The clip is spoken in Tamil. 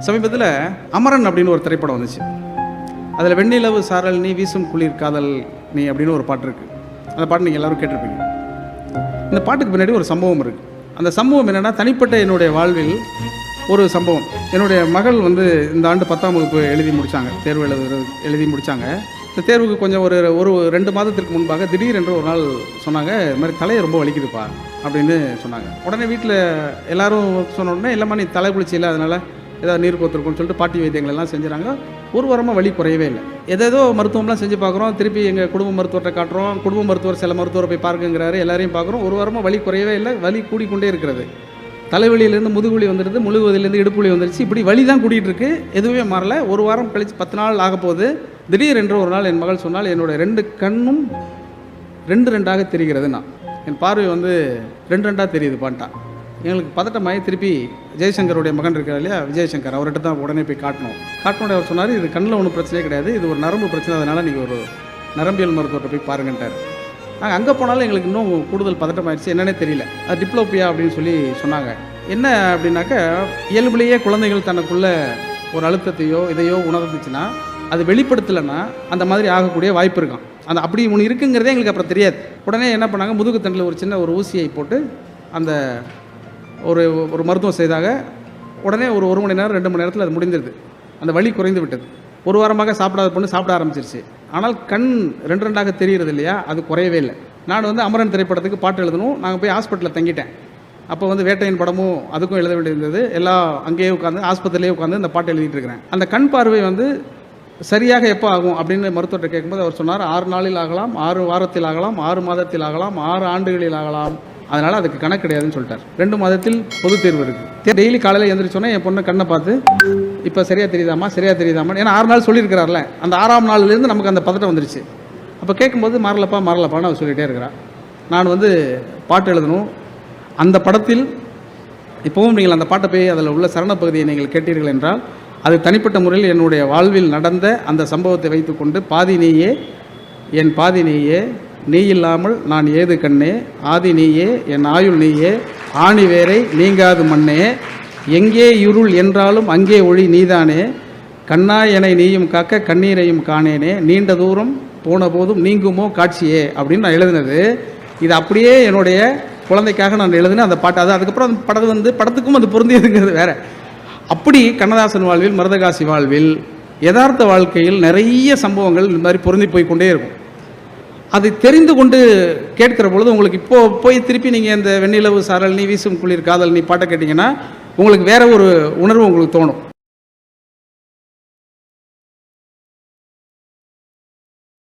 சமீபத்தில் அமரன் அப்படின்னு ஒரு திரைப்படம் வந்துச்சு. அதில் வெண்ணிலவு சாரல் நீ வீசும் குளிர் காதல் நீ அப்படின்னு ஒரு பாட்டு இருக்குது. அந்த பாட்டு நீங்கள் எல்லோரும் கேட்டிருப்பீங்க. இந்த பாட்டுக்கு பின்னாடி ஒரு சம்பவம் இருக்குது. அந்த சம்பவம் என்னென்னா, தனிப்பட்ட என்னுடைய வாழ்வில் ஒரு சம்பவம். என்னுடைய மகள் இந்த ஆண்டு 10ஆம் வகுப்பு எழுதி முடித்தாங்க. தேர்வு எழுதி முடித்தாங்க. இந்த தேர்வுக்கு கொஞ்சம் ஒரு 2 மாதத்திற்கு முன்பாக திடீரென்று ஒரு நாள் சொன்னாங்க, இது மாதிரி தலையை ரொம்ப வலிக்குதுப்பா அப்படின்னு சொன்னாங்க. உடனே வீட்டில் எல்லோரும் சொன்ன உடனே, இல்லைம்மா நீ தலை குளிச்சில்லை, அதனால் ஏதாவது நீர் கோத்துருக்குன்னு சொல்லிட்டு பாட்டி வைத்தியங்கள் எல்லாம் செஞ்சுறாங்க. ஒரு வாரமாக வலி குறையவே இல்லை. ஏதோ மருத்துவம்லாம் செஞ்சு பார்க்குறோம். திருப்பி எங்கள் குடும்ப மருத்துவர்கிட்ட காட்டுறோம். குடும்ப மருத்துவர் சில மருத்துவரை போய் பார்க்குங்கிறாரு. எல்லாரையும் பார்க்குறோம். ஒரு வாரமாக வலி குறையவே இல்லை. வலி கூடிக்கொண்டே இருக்கிறது. தலைவலியிலேருந்து முதுகுவலி வந்துடுது, முழுவதிலேருந்து இடுப்புவலி வந்துடுச்சு. இப்படி வலி தான் கூட்டிகிட்டு இருக்குது. எதுவுமே மாறல. ஒரு வாரம் கழித்து 10 நாள் ஆக போகுது. திடீரென்று ஒரு நாள் என் மகள் சொன்னால், என்னுடைய 2 கண்ணும் 2 தெரிகிறது. என் பார்வை 2 தெரியுது பான்ட்டா. எங்களுக்கு பதட்டமாகி திருப்பி ஜெய்சங்கருடைய மகன் இருக்கார் இல்லையா, விஜயசங்கர், அவர்கிட்ட தான் உடனே போய் காட்டினோம். அவர் சொன்னார், இது கண்ணில் ஒன்றும் பிரச்சனையே கிடையாது, இது ஒரு நரம்பு பிரச்சனை, அதனால் நீங்கள் ஒரு நரம்பியல் மருத்துவர்கிட்ட போய் பாருங்கன்ட்டார். நாங்கள் அங்கே போனாலும் எங்களுக்கு இன்னும் கூடுதல் பதட்டமாகிடுச்சு. என்னன்னே தெரியல. அது டிப்ளோபியா அப்படின்னு சொன்னாங்க. என்ன அப்படின்னாக்கா, இயல்புலேயே குழந்தைகள் தனக்குள்ள ஒரு அழுத்தத்தையோ இதையோ உணர்ந்துச்சுன்னா, அது வெளிப்படுத்தலைன்னா அந்த மாதிரி ஆகக்கூடிய வாய்ப்பு இருக்கும். அந்த அப்படி ஒன்று இருக்குங்கிறதே எங்களுக்கு அப்புறம் தெரியாது. உடனே என்ன பண்ணாங்க, முதுகு தண்டில் ஒரு சின்ன ஊசியை போட்டு அந்த ஒரு மருத்துவம் செய்தாக. உடனே ஒரு 1 மணி நேரம் 2 மணி நேரத்தில் அது முடிந்துடுது. அந்த வலி குறைந்து விட்டது. ஒரு வாரமாக சாப்பிடாத பொண்ணு சாப்பிட ஆரம்பிச்சிருச்சு. ஆனால் கண் 2 தெரிகிறது இல்லையா, அது குறையவே இல்லை. நான் அமரன் திரைப்படத்துக்கு பாட்டு எழுதணும். நாங்கள் போய் ஹாஸ்பிட்டலில் தங்கிட்டேன். அப்போ வேட்டையின் படமும் அதுக்கும் எழுத வேண்டியிருந்தது. எல்லாம் அங்கேயே உட்காந்து ஆஸ்பத்திரியிலே உட்காந்து அந்த பாட்டு எழுதிட்டு இருக்கிறேன். அந்த கண் பார்வை சரியாக எப்போ ஆகும் அப்படின்னு மருத்துவர்கிட்ட கேட்கும்போது அவர் சொன்னார், 6 நாளில் ஆகலாம், 6 வாரத்தில் ஆகலாம், 6 மாதத்தில் ஆகலாம், 6 ஆண்டுகளில் ஆகலாம். அதனால் அதுக்கு கணக்கு கிடையாதுன்னு சொல்லிட்டார். 2 மாதத்தில் பொது தேர்வு இருக்குது. டெய்லி காலையில் எழுந்திரிச்சோன்னே என் பொண்ணை கண்ணை பார்த்து, இப்போ சரியாக தெரியுதாம்மா, ஏன்னா 6 நாள் சொல்லியிருக்கிறார்ல, அந்த 6ஆம் நாள்லேருந்து நமக்கு அந்த பதட்டம் வந்துருச்சு. அப்போ கேட்கும்போது மாறலப்பான்னு அவர் சொல்லிகிட்டே இருக்கிறார். நான் பாட்டு எழுதணும். அந்த படத்தில் இப்போவும் நீங்கள் அந்த பாட்டை போய் அதில் உள்ள சரண பகுதியை நீங்கள் கேட்டீர்கள் என்றால், அது தனிப்பட்ட முறையில் என்னுடைய வாழ்வில் நடந்த அந்த சம்பவத்தை வைத்துக்கொண்டு, பாதி நீயே என் பாதி நீயே, நீ இல்லாமல் நான் ஏது கண்ணே, ஆதி நீயே என் ஆயுள் நீயே, ஆணி வேரை நீங்காது மண்ணே, எங்கே இருள் என்றாலும் அங்கே ஒளி நீதானே, கண்ணாய் என நீயும் காக்க கண்ணீரையும் காணேனே, நீண்ட தூரம் போன போதும் நீங்குமோ காட்சியே அப்படின்னு நான் எழுதினது. இது அப்படியே என்னுடைய குழந்தைக்காக நான் எழுதினேன் அந்த பாட்டு. அதுக்கப்புறம் அந்த படம் படத்துக்கும் அது பொருந்தியதுங்கிறது வேற. அப்படி கண்ணதாசன் வாழ்வில், மருதகாசி வாழ்வில், யதார்த்த வாழ்க்கையில் நிறைய சம்பவங்கள் இந்த மாதிரி பொருந்தி போய் கொண்டே இருக்கும். அதை தெரிந்து கொண்டு கேட்கிற பொழுது உங்களுக்கு இப்போ போய் திருப்பி நீங்கள் இந்த வெண்ணிலவு சாரல் நீ வீசும் குளிர் காதல் நீ பாட்டை கேட்டிங்கன்னா உங்களுக்கு வேற ஒரு உணர்வு உங்களுக்கு தோணும்.